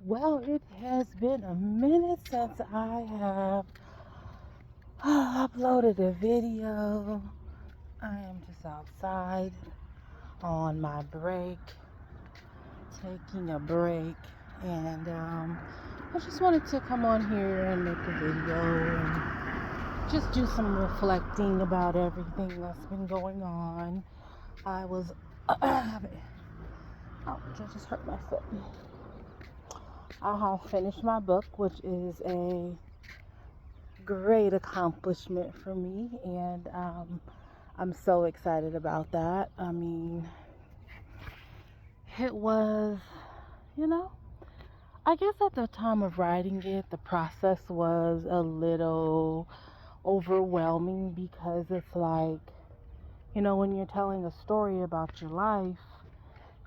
Well, it has been a minute since I have uploaded a video. I am just outside on my break, taking a break, and I just wanted to come on here and make a video and just do some reflecting about everything that's been going on. I was, ouch, I just hurt my foot. I have finished my book, which is a great accomplishment for me, and I'm so excited about that. I mean, it was, you know, I guess at the time of writing it, the process was a little overwhelming because it's like, when you're telling a story about your life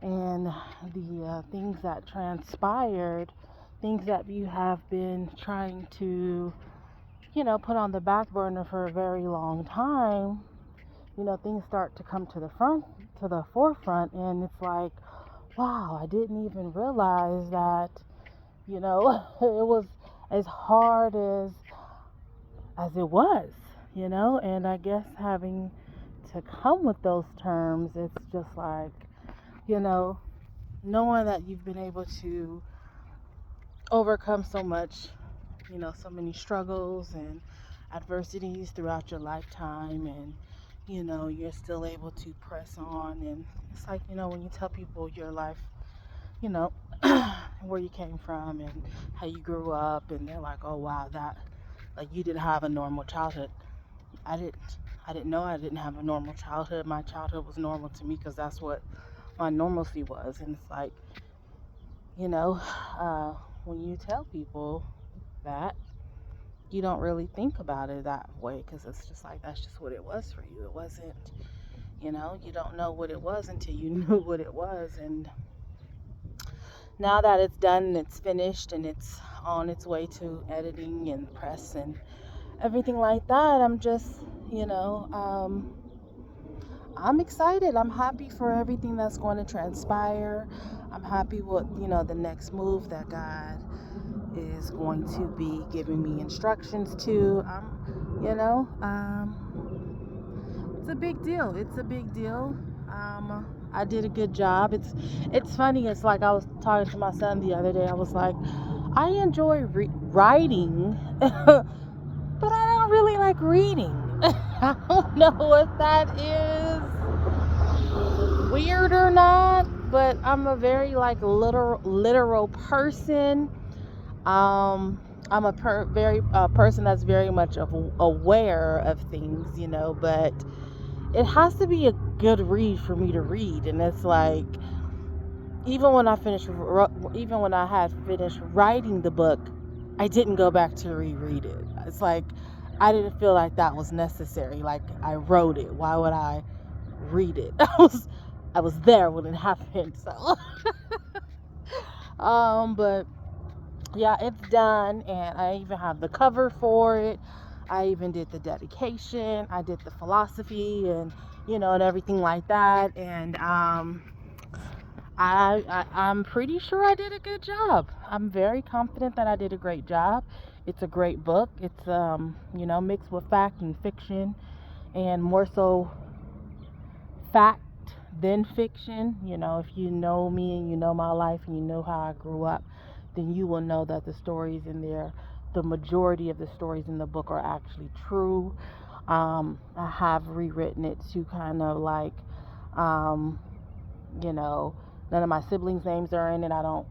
and the things that transpired, things that you have been trying to, put on the back burner for a very long time, things start to come to the forefront, and it's like, wow, I didn't even realize that, it was as hard as it was, and I guess having to come with those terms, it's just like, you know, knowing that you've been able to overcome so much, so many struggles and adversities throughout your lifetime, and you're still able to press on. And it's like, when you tell people your life, you know where you came from and how you grew up, and they're like, oh wow, that, like, you didn't have a normal childhood. I didn't know I didn't have a normal childhood. My childhood was normal to me because that's what my normalcy was. And it's like, you know uh, when you tell people that, you don't really think about it that way, because it's just like, that's just what it was for you. It wasn't, you don't know what it was until you knew what it was. And now that it's done and it's finished and it's on its way to editing and press and everything like that, I'm just, you know, I'm excited. I'm happy for everything that's going to transpire. I'm happy with, the next move that God is going to be giving me instructions to. It's a big deal. It's a big deal. I did a good job. It's funny. It's like I was talking to my son the other day. I was like, I enjoy writing, but I don't really like reading. I don't know if that is weird or not, but I'm a very like literal person. I'm a very person that's very much aware of things, but it has to be a good read for me to read. And it's like, even when I had finished writing the book, I didn't go back to reread it. It's like, I didn't feel like that was necessary. Like, I wrote it, why would I read it? I was there when it happened. So but yeah, it's done, and I even have the cover for it. I even did the dedication, I did the philosophy, and and everything like that. And I'm pretty sure I did a good job. I'm very confident that I did a great job. It's a great book. It's mixed with fact and fiction, and more so fact than fiction. If you know me and you know my life and you know how I grew up, then you will know that the stories in there, the majority of the stories in the book, are actually true. I have rewritten it to kind of like, um, you know, none of my siblings' names are in it. I don't,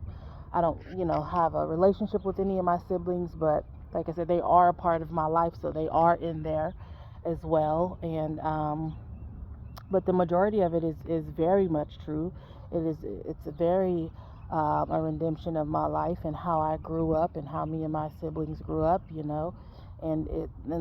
have a relationship with any of my siblings, but like I said, they are a part of my life, so they are in there as well. And but the majority of it is very much true. It's a very a redemption of my life and how I grew up and how me and my siblings grew up, and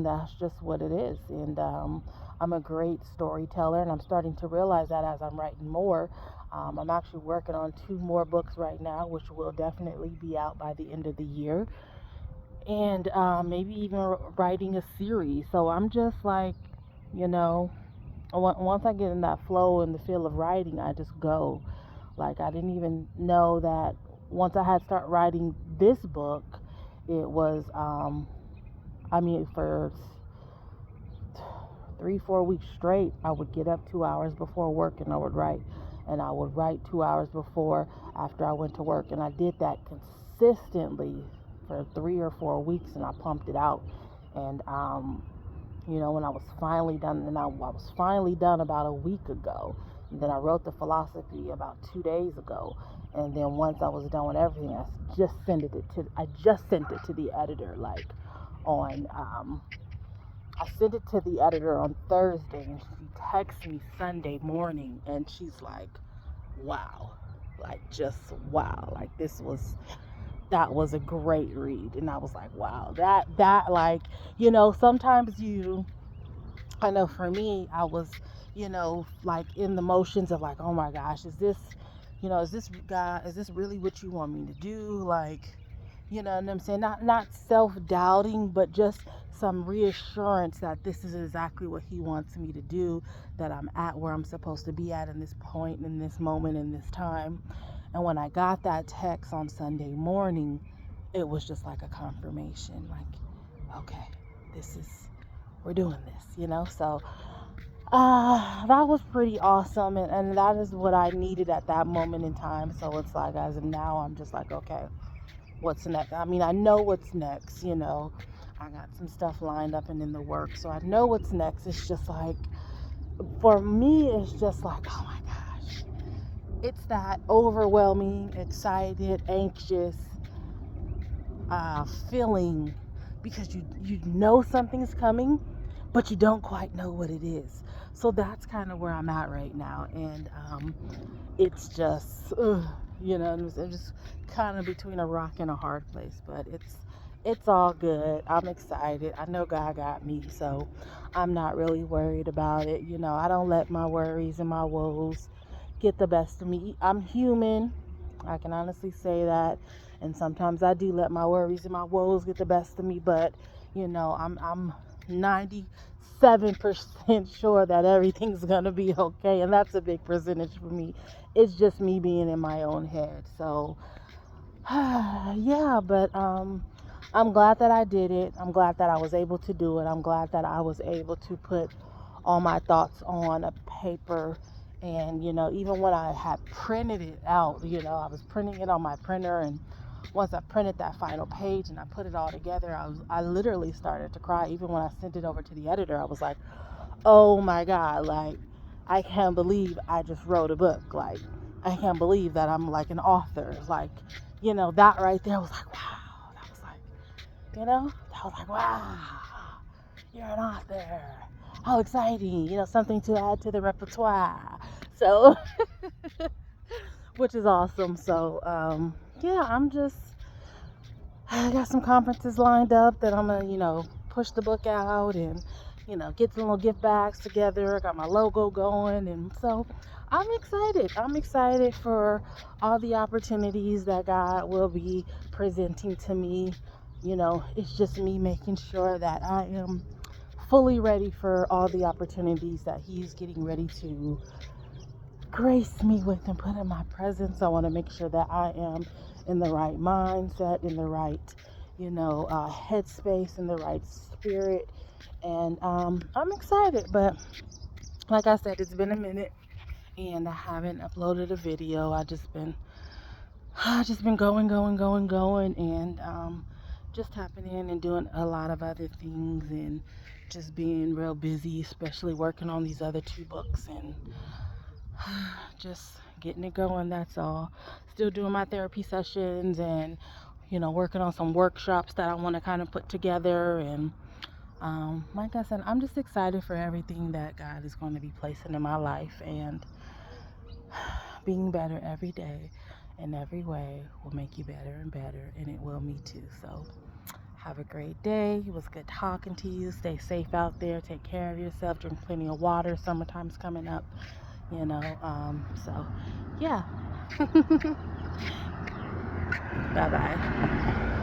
that's just what it is. And I'm a great storyteller, and I'm starting to realize that as I'm writing more. I'm actually working on two more books right now, which will definitely be out by the end of the year, and maybe even writing a series. So I'm just like, you know, once I get in that flow and the feel of writing, I just go. Like, I didn't even know that. once I had started writing this book, it was, for 3, 4 weeks straight, I would get up 2 hours before work and I would write. And I would write 2 hours before, after I went to work. And I did that consistently for 3 or 4 weeks, and I pumped it out. And, when I was finally done, and I was finally done about a week ago. And then I wrote the philosophy about 2 days ago. And then once I was done with everything, I just sent it to the editor, like on, I sent it to the editor on Thursday, and she texted me Sunday morning, and she's like, wow, like, just wow, like, that was a great read. And I was like, wow, that like, sometimes I know for me, I was, like, in the motions of like, oh my gosh, is this really what you want me to do? Like, you know what I'm saying? Not self-doubting, but just some reassurance that this is exactly what he wants me to do, that I'm at where I'm supposed to be at in this point, in this moment, in this time. And when I got that text on Sunday morning, it was just like a confirmation, like, okay, we're doing this. So that was pretty awesome, and that is what I needed at that moment in time. So it's like, as of now, I'm just like, okay, what's next? I mean, I know what's next. I got some stuff lined up and in the works, so I know what's next. It's just like, for me, it's just like, oh my gosh, it's that overwhelming, excited, anxious feeling, because you know something's coming, but you don't quite know what it is. So that's kind of where I'm at right now. And it's just, I'm just kind of between a rock and a hard place. But it's all good. I'm excited. I know God got me, so I'm not really worried about it. I don't let my worries and my woes get the best of me. I'm human. I can honestly say that. And sometimes I do let my worries and my woes get the best of me, but I'm 97% sure that everything's gonna be okay, and that's a big percentage for me. It's just me being in my own head. So yeah, but I'm glad that I did it. I'm glad that I was able to do it. I'm glad that I was able to put all my thoughts on a paper. And even when I had printed it out, I was printing it on my printer, and once I printed that final page and I put it all together, I literally started to cry. Even when I sent it over to the editor, I was like, oh my God, like, I can't believe I just wrote a book. Like, I can't believe that I'm like an author. Like, that right there was like, wow. That was like, that was like, wow, you're an author. How exciting, something to add to the repertoire. So, which is awesome. So, yeah, I got some conferences lined up that I'm going to, push the book out and, get some little gift bags together. I got my logo going. And so I'm excited. I'm excited for all the opportunities that God will be presenting to me. It's just me making sure that I am fully ready for all the opportunities that He's getting ready to grace me with and put in my presence. I want to make sure that I am in the right mindset, in the right, headspace, in the right spirit. And I'm excited. But like I said, it's been a minute, and I haven't uploaded a video. I just been going, and just tapping in and doing a lot of other things, and just being real busy, especially working on these other 2 books, and just getting it going. That's all. Still doing my therapy sessions, and working on some workshops that I want to kind of put together. And like I said, I'm just excited for everything that God is going to be placing in my life, and being better every day in every way will make you better and better, and it will me too. So have a great day. It was good talking to you. Stay safe out there. Take care of yourself. Drink plenty of water. Summertime's coming up. So yeah. Bye bye.